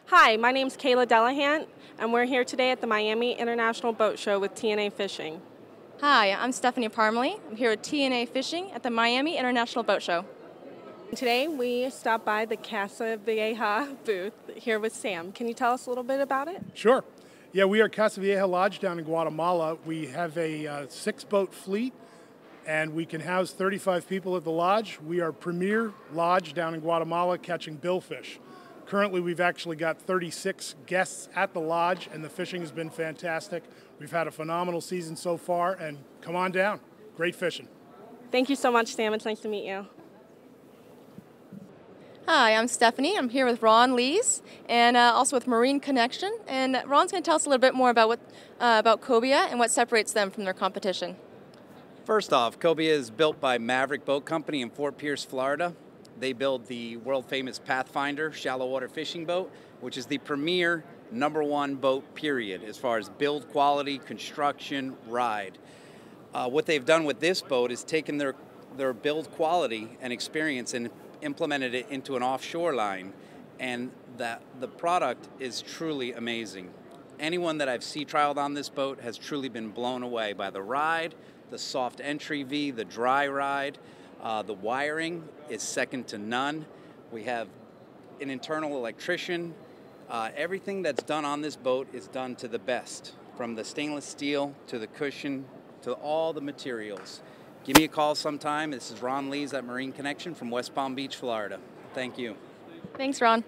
Hi, my name's Kayla Delahant, and we're here today at the Miami International Boat Show with TNA Fishing. Hi, I'm Stephanie Parmley. I'm here with TNA Fishing at the Miami International Boat Show. Today we stopped by the Casa Vieja booth here with Sam. Can you tell us a little bit about it? Sure. Yeah, we are Casa Vieja Lodge down in Guatemala. We have a 6-boat fleet, and we can house 35 people at the lodge. We are premier lodge down in Guatemala catching billfish. Currently, we've actually got 36 guests at the lodge, and the fishing has been fantastic. We've had a phenomenal season so far, and come on down. Great fishing. Thank you so much, Sam. It's nice to meet you. Hi, I'm Stephanie. I'm here with Ron Lees and also with Marine Connection. And Ron's going to tell us a little bit more about Cobia and what separates them from their competition. First off, Cobia is built by Maverick Boat Company in Fort Pierce, Florida. They build the world-famous Pathfinder shallow water fishing boat, which is the premier #1 boat, period, as far as build quality, construction, ride. What they've done with this boat is taken their build quality and experience and implemented it into an offshore line, and the product is truly amazing. Anyone that I've sea trialed on this boat has truly been blown away by the ride, the soft entry V, the dry ride. The wiring is second to none. We have an internal electrician. Everything that's done on this boat is done to the best, from the stainless steel to the cushion to all the materials. Give me a call sometime. This is Ron Lees at Marine Connection from West Palm Beach, Florida. Thank you. Thanks, Ron.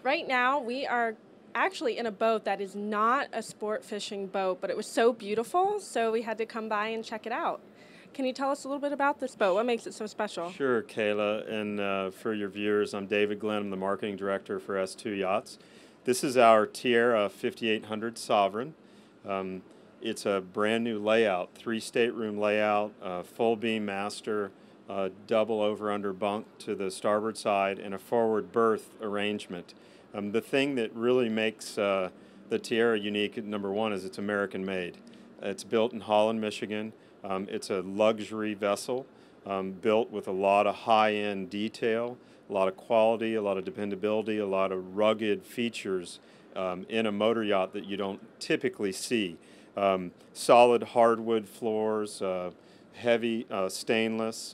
Right now, we are actually in a boat that is not a sport fishing boat, but it was so beautiful, so we had to come by and check it out. Can you tell us a little bit about this boat? What makes it so special? Sure, Kayla. And for your viewers, I'm David Glenn. I'm the marketing director for S2 Yachts. This is our Tierra 5800 Sovereign. It's a brand new layout, 3-stateroom layout, full beam master, double over-under bunk to the starboard side, and a forward berth arrangement. The thing that really makes the Tierra unique, #1, is it's American-made. It's built in Holland, Michigan. It's a luxury vessel built with a lot of high-end detail, a lot of quality, a lot of dependability, a lot of rugged features in a motor yacht that you don't typically see. Solid hardwood floors, heavy stainless,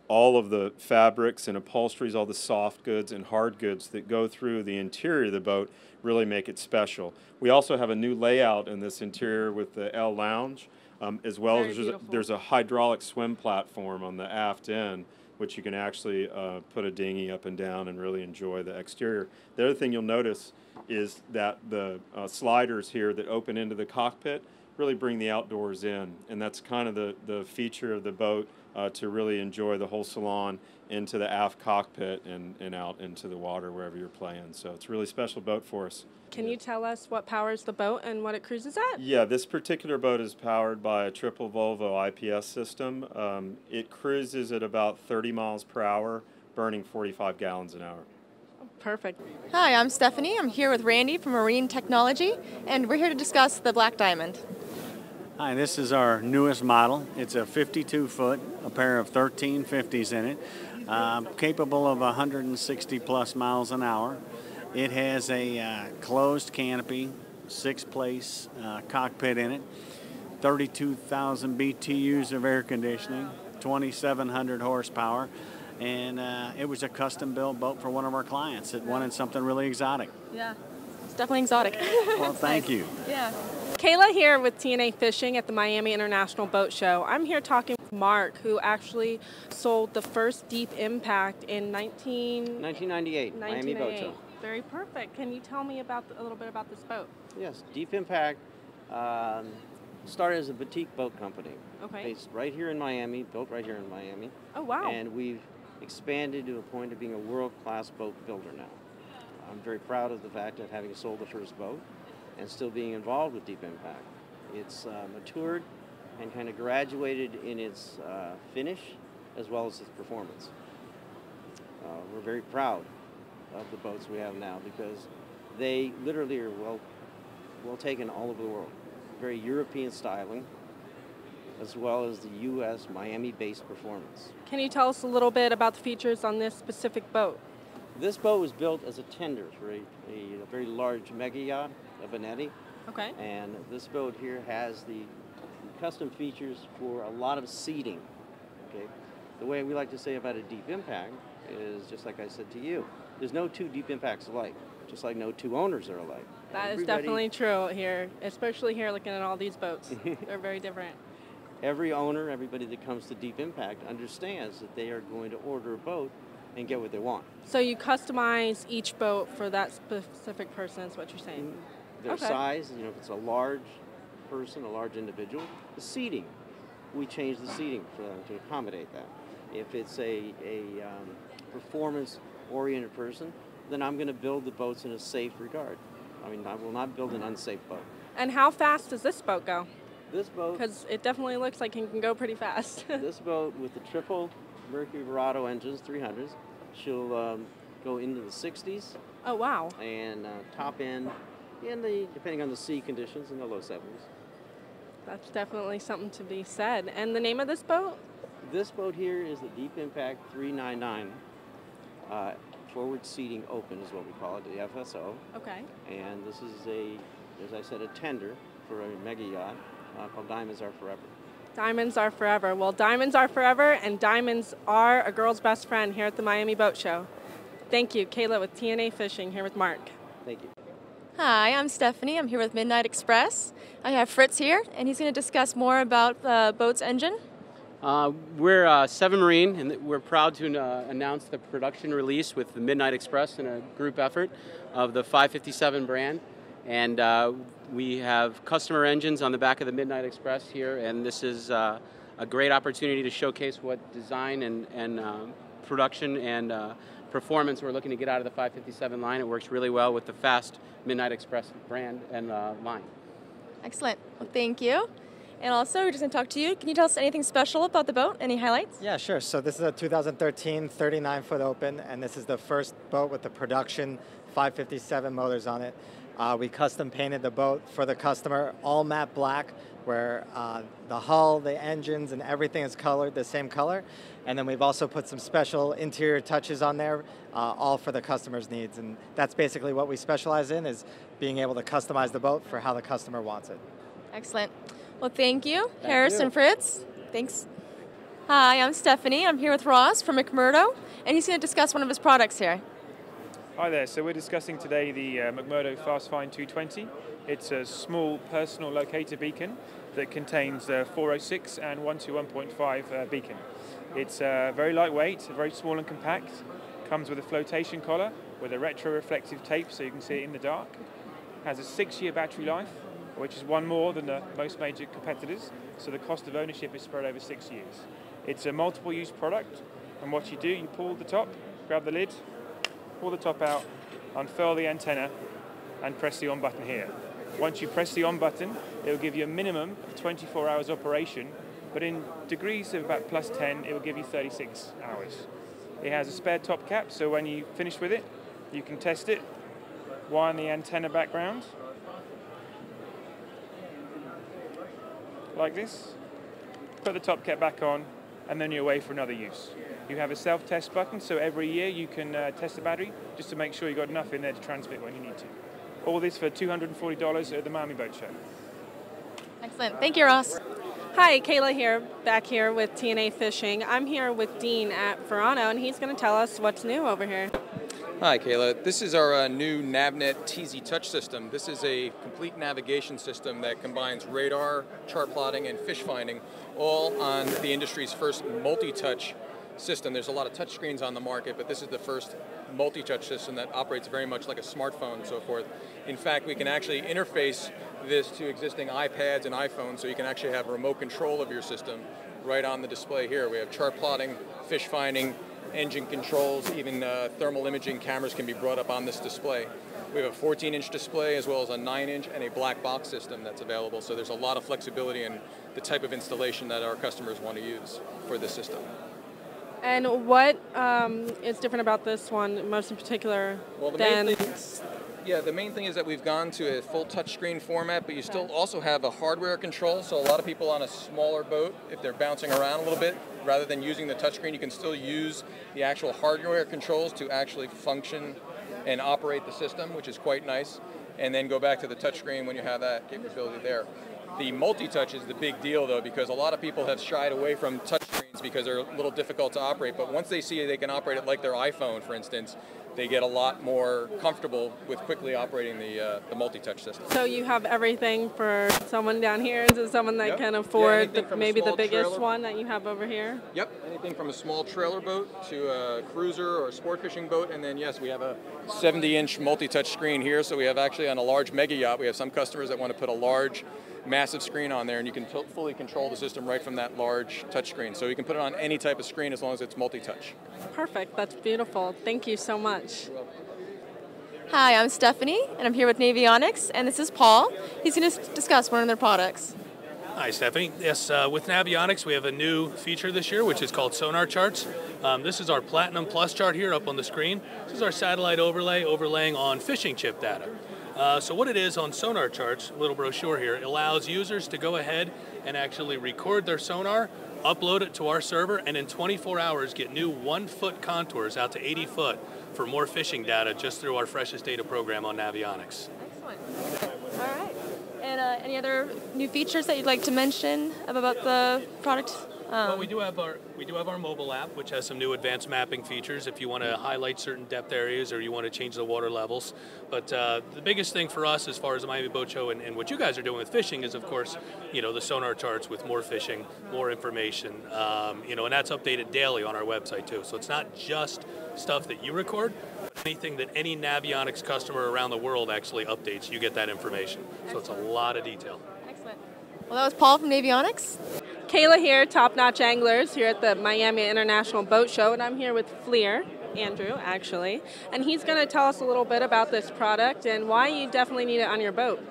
all of the fabrics and upholsteries, all the soft goods and hard goods that go through the interior of the boat really make it special. We also have a new layout in this interior with the L Lounge. As well as there's a hydraulic swim platform on the aft end, which you can actually put a dinghy up and down and really enjoy the exterior. The other thing you'll notice is that the sliders here that open into the cockpit really bring the outdoors in, and that's kind of the feature of the boat, to really enjoy the whole salon into the aft cockpit and out into the water wherever you're playing. So it's a really special boat for us. Can you tell us what powers the boat and what it cruises at? Yeah, this particular boat is powered by a triple Volvo IPS system. It cruises at about 30 miles per hour, burning 45 gallons an hour. Perfect. Hi, I'm Stephanie. I'm here with Randy from Marine Technology, and we're here to discuss the Black Diamond. Hi, this is our newest model. It's a 52-foot, a pair of 1350s in it, capable of 160 plus miles an hour. It has a closed canopy, 6-place cockpit in it, 32,000 BTUs of air conditioning, 2,700 horsepower, and it was a custom-built boat for one of our clients that wanted something really exotic. Yeah, it's definitely exotic. Well, thank you. Yeah. Kayla here with TNA Fishing at the Miami International Boat Show. I'm here talking with Mark, who actually sold the first Deep Impact in 1998, Miami Boat Show. Very perfect. Can you tell me a little bit about this boat? Yes, Deep Impact started as a boutique boat company. Okay. Based right here in Miami, built right here in Miami. Oh, wow. And we've expanded to a point of being a world-class boat builder now. I'm very proud of the fact of having sold the first boat and still being involved with Deep Impact. It's matured and kind of graduated in its finish as well as its performance. We're very proud of the boats we have now because they literally are well taken all over the world. Very European styling, as well as the U.S. Miami-based performance. Can you tell us a little bit about the features on this specific boat? This boat was built as a tender for a very large mega yacht, a Venetti. Okay. And this boat here has the custom features for a lot of seating. Okay. The way we like to say about a deep impact is just like I said to you. There's no two deep impacts alike, just like no two owners are alike. That is definitely true here, especially here looking at all these boats. They're very different. Every owner, everybody that comes to Deep Impact understands that they are going to order a boat and get what they want. So you customize each boat for that specific person, is what you're saying? Their size, you know, if it's a large person, a large individual, the seating, we change the seating for them to accommodate that. If it's a performance-oriented person, then I'm going to build the boats in a safe regard. I mean, I will not build an unsafe boat. And how fast does this boat go? This boat... Because it definitely looks like it can go pretty fast. This boat with the triple Mercury Verado engines, 300s, she'll go into the 60s. Oh, wow. And top end, depending on the sea conditions, in the low 70s. That's definitely something to be said. And the name of this boat? This boat here is the Deep Impact 399. Forward seating open is what we call it, the FSO. Okay. And this is as I said, a tender for a mega yacht called Diamonds Are Forever. Diamonds are forever. Well, diamonds are forever, and diamonds are a girl's best friend here at the Miami Boat Show. Thank you, Kayla with TNA Fishing, here with Mark. Thank you. Hi, I'm Stephanie. I'm here with Midnight Express. I have Fritz here, and he's going to discuss more about the boat's engine. We're Seven Marine, and we're proud to announce the production release with the Midnight Express in a group effort of the 557 brand. And we have customer engines on the back of the Midnight Express here, and this is a great opportunity to showcase what design and production and performance we're looking to get out of the 557 line. It works really well with the fast Midnight Express brand and line. Excellent. Well, thank you. And also, we're just going to talk to you. Can you tell us anything special about the boat? Any highlights? Yeah, sure. So this is a 2013 39-foot open, and this is the first boat with the production 557 motors on it. We custom painted the boat for the customer, all matte black, where the hull, the engines, and everything is colored the same color. And then we've also put some special interior touches on there, all for the customer's needs. And that's basically what we specialize in, is being able to customize the boat for how the customer wants it. Excellent. Well, thank you, Harris and Fritz. Thanks. Hi, I'm Stephanie. I'm here with Ross from McMurdo, and he's going to discuss one of his products here. Hi there. So we're discussing today the McMurdo FastFind 220. It's a small personal locator beacon that contains 406 and 121.5 beacon. It's very lightweight, very small and compact. Comes with a flotation collar with a retro-reflective tape so you can see it in the dark. Has a 6-year battery life, which is one more than most major competitors, so the cost of ownership is spread over 6 years. It's a multiple use product, and what you do, you pull the top, grab the lid, pull the top out, unfurl the antenna, and press the on button here. Once you press the on button, it will give you a minimum of 24 hours operation, but in degrees of about plus 10, it will give you 36 hours. It has a spare top cap, so when you finish with it, you can test it, wind the antenna background, like this, put the top cap back on, and then you're away for another use. You have a self-test button, so every year you can test the battery just to make sure you've got enough in there to transmit when you need to. All this for $240 at the Miami Boat Show. Excellent. Thank you, Ross. Hi, Kayla here, back here with TNA Fishing. I'm here with Dean at Verano, and he's going to tell us what's new over here. Hi, Kayla. This is our new Navnet TZ Touch system. This is a complete navigation system that combines radar, chart plotting, and fish finding, all on the industry's first multi-touch system. There's a lot of touch screens on the market, but this is the first multi-touch system that operates very much like a smartphone and so forth. In fact, we can actually interface this to existing iPads and iPhones, so you can actually have remote control of your system right on the display here. We have chart plotting, fish finding, engine controls, even thermal imaging cameras can be brought up on this display. We have a 14-inch display as well as a 9-inch and a black box system that's available, so there's a lot of flexibility in the type of installation that our customers want to use for this system. And what is different about this one, most in particular, well, the than... main Yeah, the main thing is that we've gone to a full touchscreen format, but you still also have a hardware control. So a lot of people on a smaller boat, if they're bouncing around a little bit, rather than using the touchscreen, you can still use the actual hardware controls to actually function and operate the system, which is quite nice. And then go back to the touchscreen when you have that capability there. The multi-touch is the big deal, though, because a lot of people have shied away from touchscreens because they're a little difficult to operate. But once they see they can operate it like their iPhone, for instance, they get a lot more comfortable with quickly operating the multi-touch system. So you have everything for someone down here to someone that can afford maybe the biggest one that you have over here? Yep, anything from a small trailer boat to a cruiser or a sport fishing boat. And then, yes, we have a 70-inch multi-touch screen here. So we have actually on a large mega yacht, we have some customers that want to put a large massive screen on there, and you can fully control the system right from that large touch screen. So you can put it on any type of screen as long as it's multi-touch. Perfect. That's beautiful. Thank you so much. Hi, I'm Stephanie, and I'm here with Navionics, and this is Paul. He's going to discuss one of their products. Hi, Stephanie. Yes, with Navionics, we have a new feature this year, which is called Sonar Charts. This is our Platinum Plus chart here up on the screen. This is our satellite overlaying on fishing chip data. So what it is on Sonar Charts, a little brochure here, it allows users to go ahead and actually record their sonar, upload it to our server, and in 24 hours get new 1-foot contours out to 80 foot for more fishing data just through our Freshest Data program on Navionics. Excellent. All right. And any other new features that you'd like to mention about the product? Well, we do have our mobile app, which has some new advanced mapping features if you want to highlight certain depth areas or you want to change the water levels. But the biggest thing for us as far as the Miami Boat Show and what you guys are doing with fishing is, of course, the sonar charts with more fishing, more information, and that's updated daily on our website too. So it's not just stuff that you record, but anything that any Navionics customer around the world actually updates, you get that information. So it's a lot of detail. Excellent. Well, that was Paul from Navionics. Kayla here, Top Notch Anglers, here at the Miami International Boat Show, and I'm here with Fleer, Andrew, actually, and he's going to tell us a little bit about this product and why you definitely need it on your boat.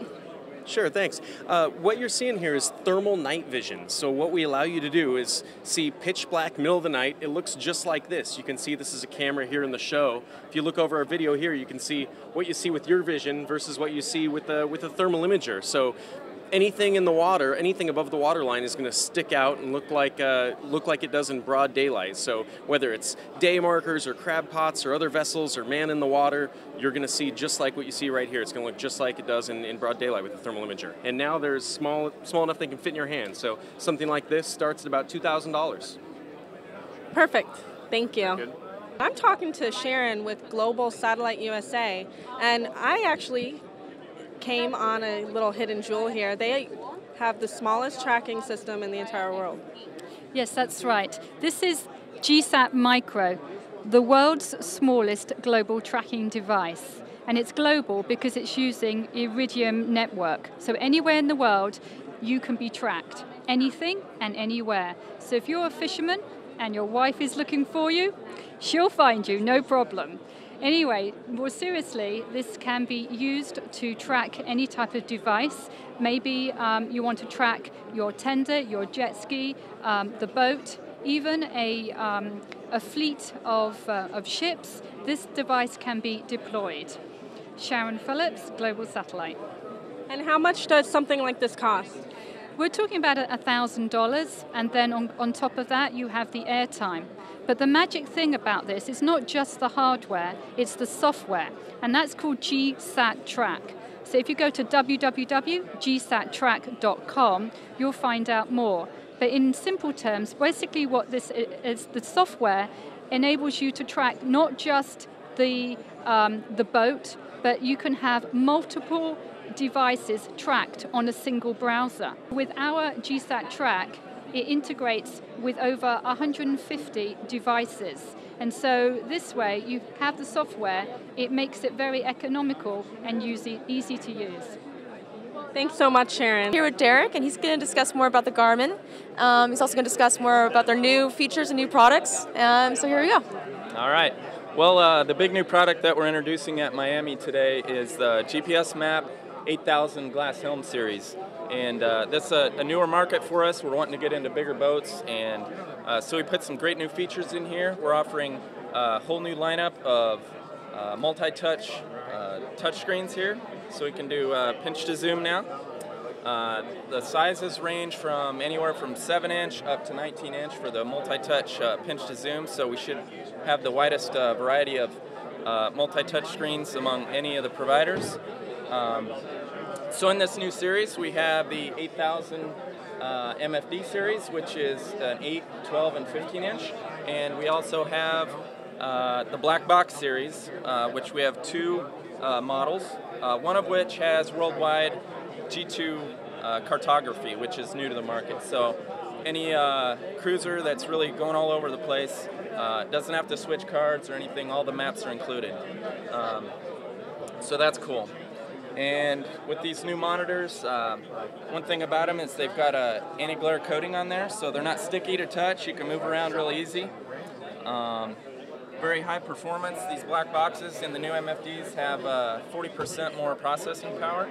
Sure, thanks. What you're seeing here is thermal night vision. So what we allow you to do is see pitch black, middle of the night. It looks just like this. You can see this is a camera here in the show. If you look over our video here, you can see what you see with your vision versus what you see with a thermal imager. So anything in the water, anything above the water line is going to stick out and look like it does in broad daylight. So whether it's day markers or crab pots or other vessels or man in the water, you're going to see just like what you see right here. It's going to look just like it does in broad daylight with the thermal imager. And now there's small enough they can fit in your hand. So something like this starts at about $2,000. Perfect. Thank you. Good. I'm talking to Sharon with Global Satellite USA, and I actually came on a little hidden jewel here. They have the smallest tracking system in the entire world. Yes, that's right. This is GSAT Micro, the world's smallest global tracking device. And it's global because it's using Iridium network. So anywhere in the world, you can be tracked. Anything and anywhere. So if you're a fisherman and your wife is looking for you, she'll find you, no problem. Anyway, more seriously, this can be used to track any type of device. Maybe you want to track your tender, your jet ski, the boat, even a fleet of ships. This device can be deployed. Sharon Phillips, Global Satellite. And how much does something like this cost? We're talking about $1,000, and then on top of that, you have the airtime. But the magic thing about this is not just the hardware, it's the software, and that's called GSAT Track. So if you go to www.gsattrack.com, you'll find out more. But in simple terms, basically what this is, the software enables you to track not just the boat, but you can have multiple devices tracked on a single browser. With our GSAT Track, it integrates with over 150 devices. And so this way, you have the software, it makes it very economical and easy to use. Thanks so much, Sharon. Here with Derek, and he's going to discuss more about the Garmin. He's also going to discuss more about their new features and new products. So here we go. All right. Well, the big new product that we're introducing at Miami today is the GPS Map 8000 Glass Helm Series. And that's a newer market for us. We're wanting to get into bigger boats, and so we put some great new features in here. We're offering a whole new lineup of multi-touch touch screens here, so we can do pinch to zoom now. The sizes range from anywhere from 7-inch up to 19-inch for the multi-touch pinch to zoom, so we should have the widest variety of multi-touch screens among any of the providers. So in this new series, we have the 8000 MFD series, which is an 8, 12, and 15-inch, and we also have the Black Box series, which we have 2 models, one of which has worldwide G2 cartography, which is new to the market. So any cruiser that's really going all over the place doesn't have to switch cards or anything. All the maps are included. So that's cool. And with these new monitors, one thing about them is they've got a anti-glare coating on there, so they're not sticky to touch. You can move around really easy. Very high performance. These black boxes in the new MFDs have 40% more processing power.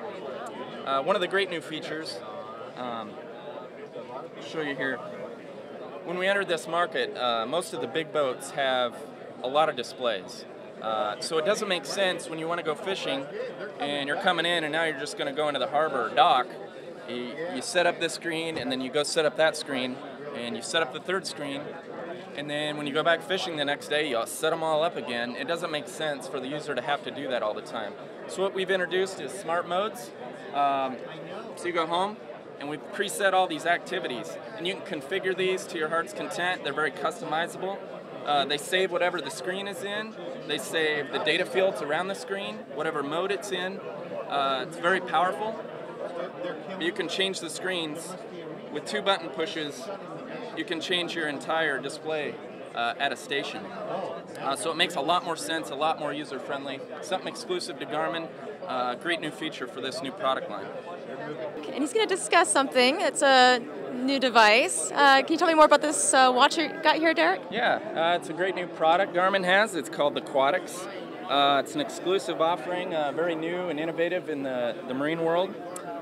One of the great new features, I'll show you here. When we entered this market, most of the big boats have a lot of displays. So it doesn't make sense when you want to go fishing and you're coming in and now you're just going to go into the harbor or dock. You set up this screen and then you go set up that screen and you set up the third screen, and then when you go back fishing the next day, you'll set them all up again. It doesn't make sense for the user to have to do that all the time. So what we've introduced is smart modes. So you go home and we've preset all these activities, and you can configure these to your heart's content. They're very customizable. They save whatever the screen is in. They save the data fields around the screen, whatever mode it's in. It's very powerful. You can change the screens with 2 button pushes. You can change your entire display at a station. So it makes a lot more sense, a lot more user-friendly. Something exclusive to Garmin. Great new feature for this new product line. And he's going to discuss something. It's a new device. Can you tell me more about this watch you got here, Derek? Yeah, it's a great new product Garmin has. It's called the Quatix. It's an exclusive offering, very new and innovative in the marine world.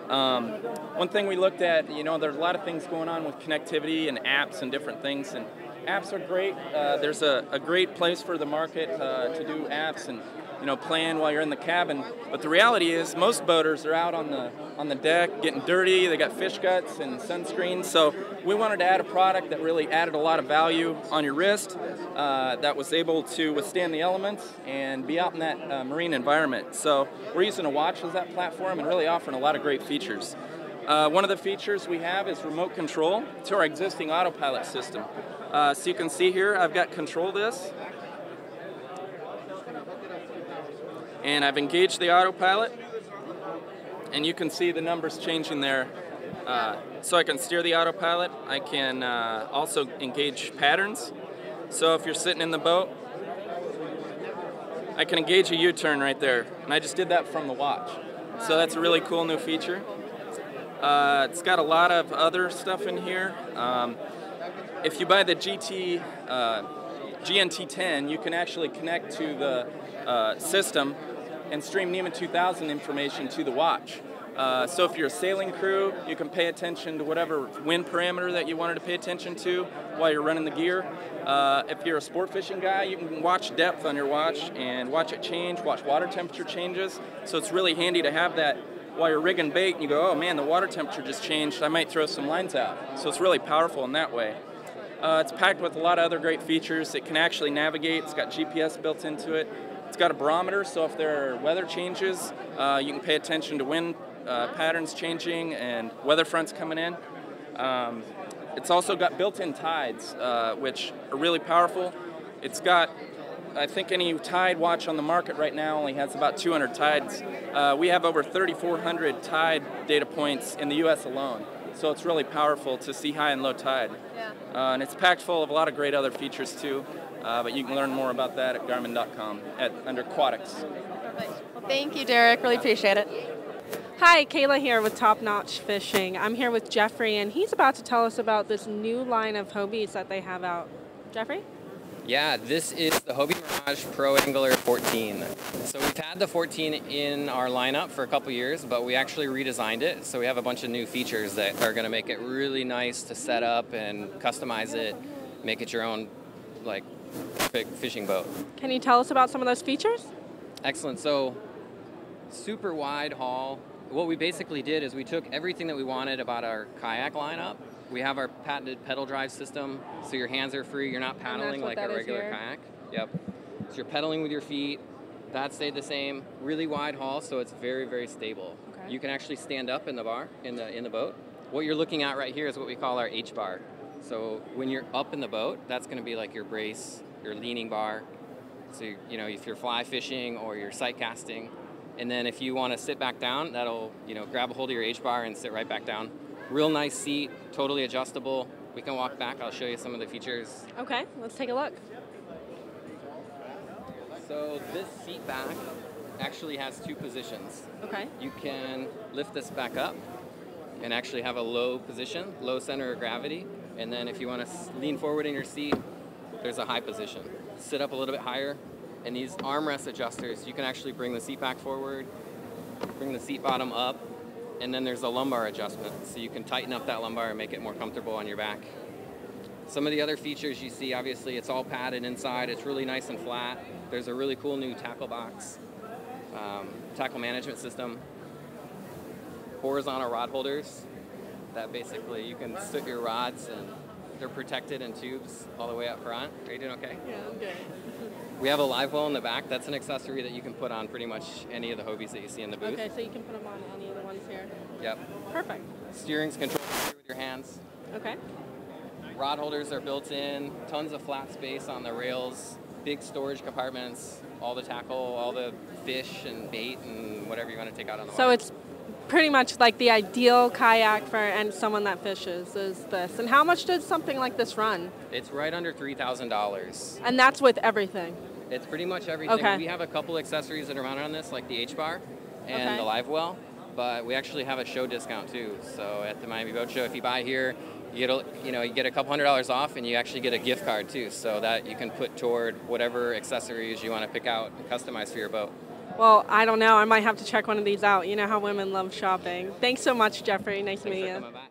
One thing we looked at, there's a lot of things going on with connectivity and apps and different things, and apps are great. There's a great place for the market to do apps and plan while you're in the cabin. But the reality is most boaters are out on the deck getting dirty. They got fish guts and sunscreen. So we wanted to add a product that really added a lot of value on your wrist, that was able to withstand the elements and be out in that marine environment. So we're using a watch as that platform and really offering a lot of great features. One of the features we have is remote control to our existing autopilot system. So you can see here I've got control this. And I've engaged the autopilot, and you can see the numbers changing there. So I can steer the autopilot. I can also engage patterns. So if you're sitting in the boat, I can engage a U-turn right there, and I just did that from the watch. So that's a really cool new feature. It's got a lot of other stuff in here. If you buy the GNT10, you can actually connect to the system and stream NEMA 2000 information to the watch. So if you're a sailing crew, you can pay attention to whatever wind parameter that you wanted to pay attention to while you're running the gear. If you're a sport fishing guy, you can watch depth on your watch and watch it change, watch water temperature changes. So it's really handy to have that while you're rigging bait and you go, oh man, the water temperature just changed, I might throw some lines out. So it's really powerful in that way. It's packed with a lot of other great features. It can actually navigate. It's got GPS built into it. It's got a barometer, so if there are weather changes, you can pay attention to wind patterns changing and weather fronts coming in. It's also got built-in tides, which are really powerful. It's got, I think any tide watch on the market right now only has about 200 tides. We have over 3,400 tide data points in the U.S. alone. So it's really powerful to see high and low tide. Yeah. And it's packed full of a lot of great other features too. But you can learn more about that at Garmin.com under Quatix. Perfect. Well, thank you, Derek. Really appreciate it. Hi, Kayla here with Top Notch Fishing. I'm here with Jeffrey, and he's about to tell us about this new line of Hobies that they have out. Jeffrey? Yeah, this is the Hobie Mirage Pro Angler 14. So we've had the 14 in our lineup for a couple years, but we actually redesigned it. So we have a bunch of new features that are going to make it really nice to set up and customize it, make it your own, big fishing boat. Can you tell us about some of those features? Excellent. So super wide haul. What we basically did is we took everything that we wanted about our kayak lineup. We have our patented pedal drive system, so your hands are free. You're not paddling like a regular kayak. Yep. So you're pedaling with your feet. That stayed the same. Really wide haul, so it's very, very stable. Okay. You can actually stand up in the bar, in the boat. What you're looking at right here is what we call our H bar. So when you're up in the boat, that's going to be like your brace, your leaning bar. So you know, if you're fly fishing or you're sight casting, and then if you want to sit back down, that'll, you know, grab a hold of your H bar and sit right back down. Real nice seat, totally adjustable. We can walk back. I'll show you some of the features. Okay, let's take a look. So this seat back actually has two positions. Okay. You can lift this back up and actually have a low position, low center of gravity. And then if you want to lean forward in your seat, there's a high position. Sit up a little bit higher. And these armrest adjusters, you can actually bring the seat back forward, bring the seat bottom up, and then there's a lumbar adjustment. So you can tighten up that lumbar and make it more comfortable on your back. Some of the other features you see, obviously it's all padded inside. It's really nice and flat. There's a really cool new tackle box, tackle management system, horizontal rod holders that basically you can sit your rods and they're protected in tubes all the way up front. Are you doing okay? Yeah, I'm good. We have a live well in the back. That's an accessory that you can put on pretty much any of the Hobies that you see in the booth. Okay, so you can put them on any of the ones here. Yep. Perfect. Steering's controlled with your hands. Okay. Rod holders are built in, tons of flat space on the rails, big storage compartments, all the tackle, all the fish and bait and whatever you want to take out on the water. So it's pretty much like the ideal kayak for and someone that fishes is this. And how much does something like this run? It's right under $3,000. And that's with everything? It's pretty much everything. Okay. We have a couple accessories that are mounted on this, like the H-bar and Okay. the live well, but we actually have a show discount too. So at the Miami Boat Show, if you buy here, you get a couple $100s off, and you actually get a gift card too, so that you can put toward whatever accessories you want to pick out and customize for your boat. Well, I don't know. I might have to check one of these out. You know how women love shopping. Thanks so much, Jeffrey. Nice to meet you. Coming back.